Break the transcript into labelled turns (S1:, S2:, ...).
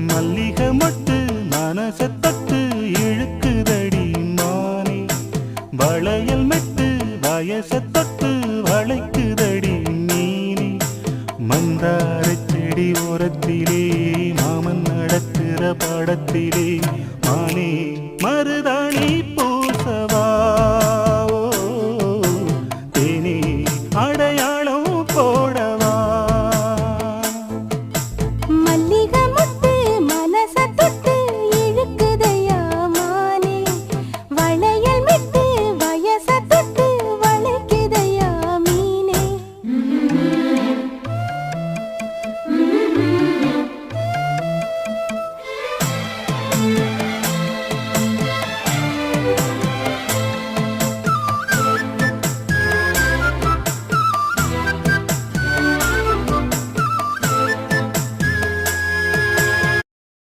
S1: மல்லிகை மட்டு மனச தொட்டு இழுக்குதடி மானே வளையல் மெட்டு வயச தொட்டு வளைக்குதடி மீனே மந்தார செடி ஓரத்திலே மாமன் நடக்கிற படத்திலே மானே மருதாணி